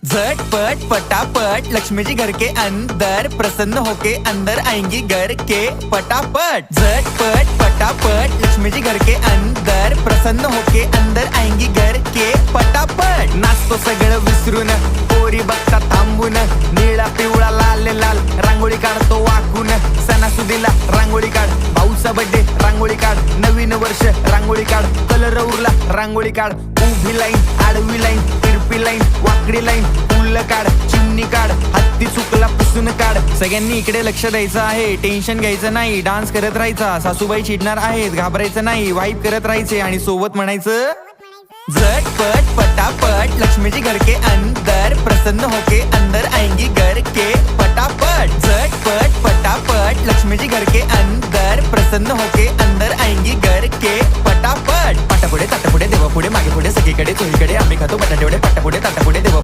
झटपट पटापट लक्ष्मी जी घर के अंदर प्रसन्न होके अंदर आएंगी घर के पटापट। झटपट पटापट लक्ष्मी जी घर के अंदर प्रसन्न होके अंदर आएंगी घर के पटापट। नाचतो सगळं विसरून पोरी बघता थांबून निळा पिवळा लाल लाल रांगोळी काढतो वाकून। सणासुदीला रांगोळी काढ, भाऊचा बर्थडे रांगोळी काढ, नवीन वर्ष रांगोळी काढ, कलर उरला रांगोळी काढ, उभी लाईन आडवी लाईन तिरपी लाईन वाकडी लाईन फुल काढ, चिमणी काढ, हत्ती चुकला पुसून काढ। सगळ्यांनी इकडे लक्ष द्यायचं आहे, टेन्शन घ्यायचं नाही, डान्स करत राहायचा। सासूबाई चिडणार आहेत, घाबरायचं नाही, वाईब करत राहायचे आणि सोबत म्हणायचं झटपट पटापट लक्ष्मी जी घर के अंदर प्रसन्न होके अंदर आएंगी घर के पटापट। झटपट पटापट लक्ष्मी जी घर के अंदर प्रसन्न होके अंदर आएंगी घर के पटापट। पाटापुढे ताटापुढे देवापुढे मागे पुढे सगळीकडे चोहीकडे आम्ही खातो बटाटेवडे पाटापुढे ताटापुढे देवा